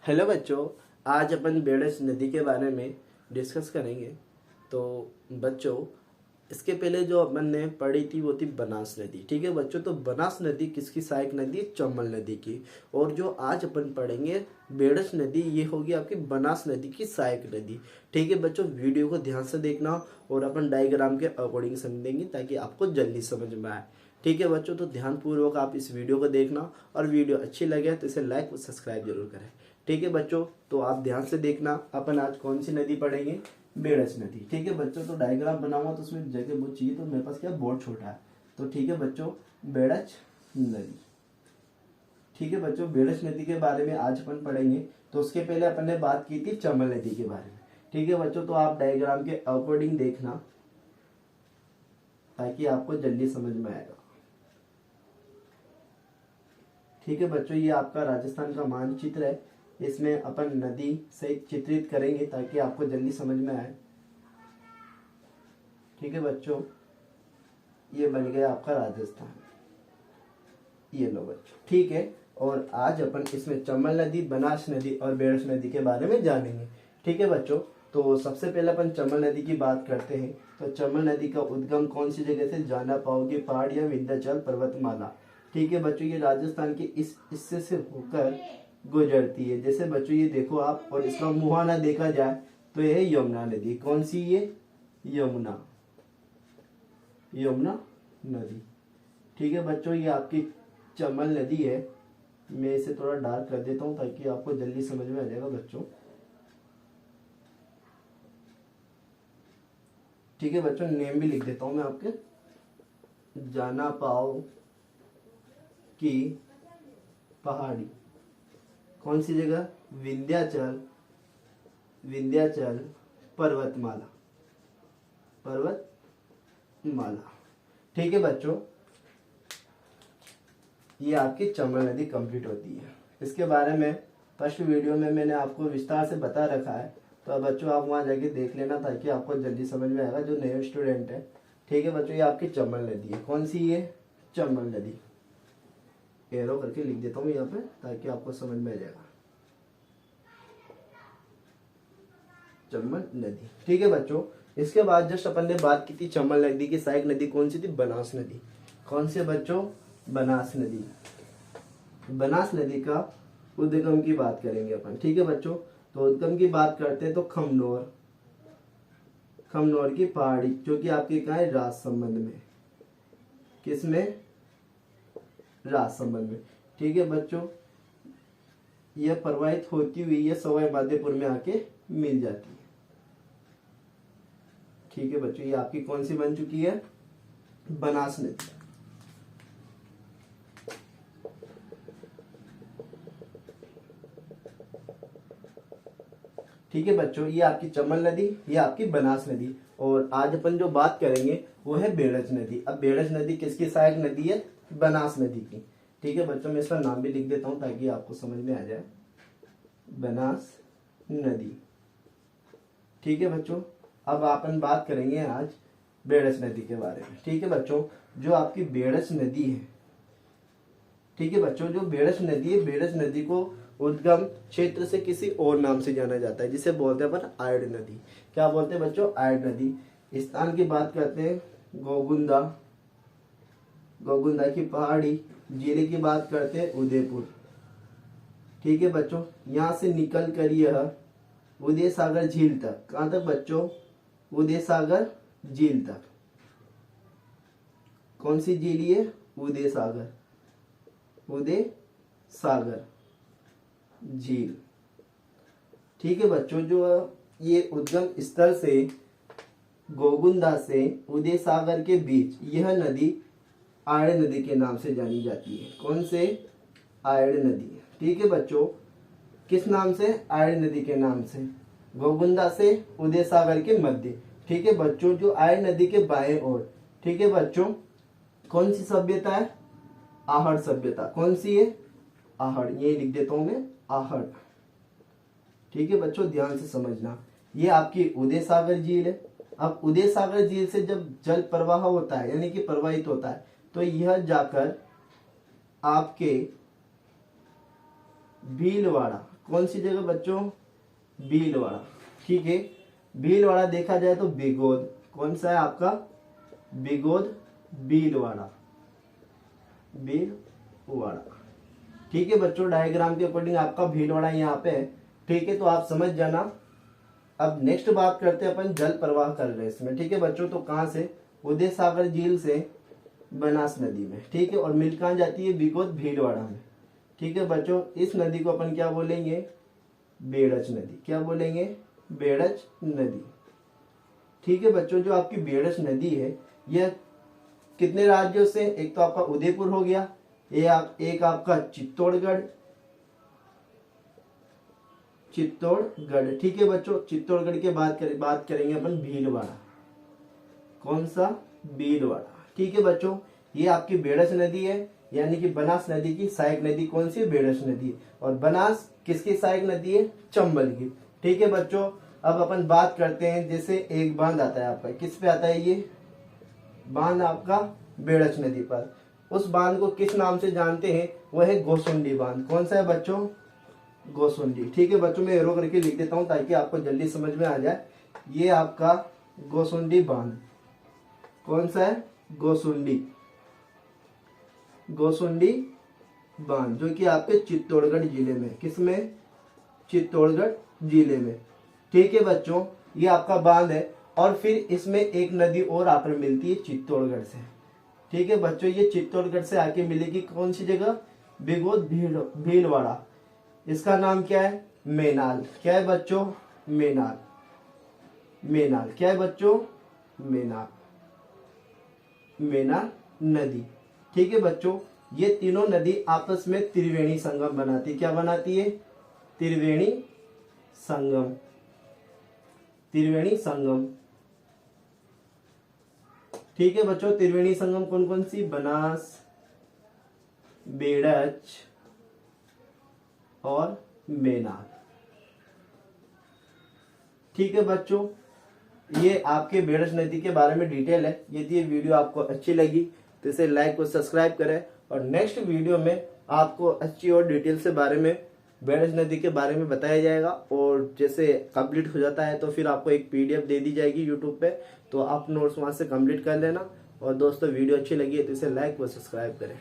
Hello बच्चों, आज अपन beds नदी के बारे में डिस्कस करेंगे। तो बच्चों, इसके पहले जो अपन ने पढ़ी थी वो थी बनास नदी। ठीक है बच्चों, तो बनास नदी किसकी सहायक नदी है? चंबल नदी की। और जो आज अपन पढ़ेंगे बेड़स नदी, ये होगी आपकी बनास नदी की सहायक नदी। ठीक है बच्चों, वीडियो को ध्यान से देखना और अपन डायग्राम के अकॉर्डिंग समझेंगे ताकि आपको जल्दी समझ में आए। ठीक है बच्चों, तो ध्यानपूर्वक आप इस वीडियो को देखना और वीडियो अच्छी लगे तो इसे लाइक और सब्सक्राइब जरूर करें। ठीक है बच्चों, तो आप ध्यान से देखना। अपन आज कौन सी नदी पढ़ेंगे? बेड़स नदी। ठीक है बच्चों, तो डायग्राम बनाऊंगा तो उसमें जगह बहुत चाहिए, तो मेरे पास क्या बोर्ड छोटा है। तो ठीक है बच्चों, बेड़स नदी। ठीक है बच्चों, बेड़स नदी के बारे में आज अपन पढ़ेंगे। तो उसके पहले अपन ने बात की थी चंबल नदी के बारे में। ठीक है बच्चों, तो आप डायग्राम के अकॉर्डिंग देखना ताकि आपको जल्दी समझ में आएगा। ठीक है बच्चों, ये आपका राजस्थान का मानचित्र है। इसमें अपन नदी से चित्रित करेंगे ताकि आपको जल्दी समझ में आए। ठीक है बच्चों, ये बन गया आपका राजस्थान। ये लो बच्चों, ठीक है। और आज अपन इसमें चंबल नदी, बनास नदी और बेड़स नदी के बारे में जानेंगे। ठीक है बच्चों, तो सबसे पहले अपन चंबल नदी की बात करते हैं। तो चंबल नदी का उद्गम कौन सी जगह से? जाना पाओगे पहाड़ या विंध्याचल पर्वतमाला। ठीक है बच्चों, ये राजस्थान के इस हिस्से से होकर गुजरती है। जैसे बच्चों ये देखो आप, और इसका मुहाना देखा जाए तो यह है यमुना नदी। कौन सी? ये यमुना नदी। ठीक है बच्चों, ये आपकी चंबल नदी है। मैं इसे थोड़ा डार्क कर देता हूं ताकि आपको जल्दी समझ में आ जाएगा बच्चों। ठीक है बच्चों, नेम भी लिख देता हूं मैं आपके। जाना पाओ की पहाड़ी। कौन सी जगह? विंध्याचल पर्वतमाला। ठीक है बच्चों, ये आपकी चंबल नदी कंप्लीट होती है। इसके बारे में फर्स्ट वीडियो में मैंने आपको विस्तार से बता रखा है। तो अब बच्चों आप वहां जाके देख लेना ताकि आपको जल्दी समझ में आएगा, जो नए स्टूडेंट है। ठीक है बच्चों, ये आपकी चंबल नदी है। कौन सी? ये चंबल नदी। एरो करके लिख देता हूँ यहाँ पे ताकि आपको समझ में आ जाएगा। चंबल नदी। ठीक है बच्चों, इसके बाद जस्ट अपन ने बात की थी चंबल नदी की सहायक नदी कौन सी थी? बनास नदी। कौन से बच्चों? बनास नदी। बनास नदी का उद्गम की बात करेंगे अपन। ठीक है बच्चों, तो उद्गम की बात करते हैं तो खमनोर की पहाड़ी, जो कि आपके कहा है? राजसमंद में। किसमें? राजसमंद में। ठीक है बच्चों, यह प्रवाहित होती हुई यह सवाई माधोपुर में आके मिल जाती है। ठीक है बच्चों, ये आपकी कौन सी बन चुकी है? बनास नदी। ठीक है बच्चों, ये आपकी चंबल नदी, ये आपकी बनास नदी। और आज अपन जो बात करेंगे वो है बेड़स नदी। अब बेड़स नदी किसकी सहायक नदी है? बनास नदी की। ठीक है बच्चों, मैं इसका नाम भी लिख देता हूं ताकि आपको समझ में आ जाए। बनास नदी। ठीक है बच्चों, अब अपन बात करेंगे आज बेड़स नदी के बारे में। ठीक है बच्चों, जो आपकी बेड़स नदी है, ठीक है बच्चों, जो बेड़स नदी है, बेड़स नदी को उद्गम क्षेत्र से किसी और नाम से जाना जाता है, जिसे बोलते हैं अपन आयड़ नदी। क्या बोलते हैं बच्चों? आयड़ नदी। स्थान की बात करते हैं गोगुंदा की पहाड़ी। जिले की बात करते हैं उदयपुर। ठीक है बच्चों, यहां से निकल कर यह उदय सागर झील तक। कहां तक बच्चों? उदय सागर झील तक। कौन सी झील है? उदय सागर झील। ठीक है बच्चों, जो ये उद्गम स्थल से गोगुंदा से उदय सागर के बीच यह नदी आयड़ नदी के नाम से जानी जाती है। कौन से? आयड़ नदी। ठीक है बच्चों, किस नाम से? आयड़ नदी के नाम से। गोगुंदा से उदय सागर के मध्य। ठीक है बच्चों, जो आयड़ नदी के बाएं ओर। ठीक है बच्चों, कौन सी सभ्यता है? आहड़ सभ्यता। कौन सी है? आहड़। ये लिख देता हूं मैं, आहड़। ठीक है बच्चों, ध्यान से समझना। ये आपकी उदय सागर झील है। अब उदय सागर झील से जब जल प्रवाह होता है, यानी कि प्रवाहित होता है, तो यह जाकर आपके भीलवाड़ा। कौन सी जगह बच्चों? भीलवाड़ा। ठीक है, भीलवाड़ा देखा जाए तो बिगोद, कौन सा है आपका? बिगोद, भीलवाड़ा, भीलवाड़ा। ठीक है बच्चों, डायग्राम के अकॉर्डिंग आपका भीलवाड़ा यहाँ पे है। ठीक है, तो आप समझ जाना। अब नेक्स्ट बात करते हैं अपन जल प्रवाह कर रहे हैं इसमें। ठीक है बच्चों, तो कहाँ से? उदय सागर झील से बनास नदी में। ठीक है, और मिल कहाँ जाती है? बिगोद, भीलवाड़ा में। ठीक है बच्चों, इस नदी को अपन क्या बोलेंगे? बेड़च नदी। क्या बोलेंगे? बेड़च नदी। ठीक है बच्चों, जो आपकी बेड़च नदी है यह कितने राज्यों से? एक तो आपका उदयपुर हो गया, एक आपका चित्तौड़गढ़, चित्तौड़गढ़। ठीक है बच्चों, चित्तौड़गढ़ के बात करेंगे अपन भीलवाड़ा। कौन सा? भीलवाड़ा। ठीक है बच्चों, ये आपकी बेड़च नदी है, यानी कि बनास नदी की सहायक नदी कौन सी? बेड़च नदी। और बनास किसकी सहायक नदी है? चंबल की। ठीक है बच्चों, अब अपन बात करते हैं, जैसे एक बांध आता है आपका, किस पे आता है ये बांध? आपका बेड़च नदी पर। उस बांध को किस नाम से जानते हैं? वह है गोसुंडी बांध। कौन सा है बच्चों? गोसुंडी। ठीक है बच्चों, मैं एरो करके लिख देता हूं ताकि आपको जल्दी समझ में आ जाए। ये आपका गोसुंडी बांध। कौन सा है? गोसुंडी, गोसुंडी बांध, जो कि आपके चित्तौड़गढ़ जिले में। किसमें? चित्तौड़गढ़ जिले में। ठीक है बच्चों, ये आपका बांध है। और फिर इसमें एक नदी और आकर मिलती है चित्तौड़गढ़ से। ठीक है बच्चों, ये चित्तौड़गढ़ से आके मिलेगी कौन सी जगह? बिगोद, भीलवाड़ा। इसका नाम क्या है? मेनाल। क्या है बच्चों? मेनाल, मेनाल। क्या है बच्चों? मेनाल, मेनाल नदी। ठीक है बच्चों, ये तीनों नदी आपस में त्रिवेणी संगम बनाती है। क्या बनाती है? त्रिवेणी संगम, त्रिवेणी संगम। ठीक है बच्चों, त्रिवेणी संगम कौन कौन सी? बनास, बेड़च और मेनाल। ठीक है बच्चों, ये आपके बेड़च नदी के बारे में डिटेल है। यदि ये वीडियो आपको अच्छी लगी तो इसे लाइक और सब्सक्राइब करें, और नेक्स्ट वीडियो में आपको अच्छी और डिटेल से बारे में बेड़च नदी के बारे में बताया जाएगा। और जैसे कंप्लीट हो जाता है तो फिर आपको एक PDF दे दी जाएगी यूट्यूब पे, तो आप नोट्स वहां से कंप्लीट कर लेना। और दोस्तों, वीडियो अच्छी लगी है तो इसे लाइक और सब्सक्राइब करें।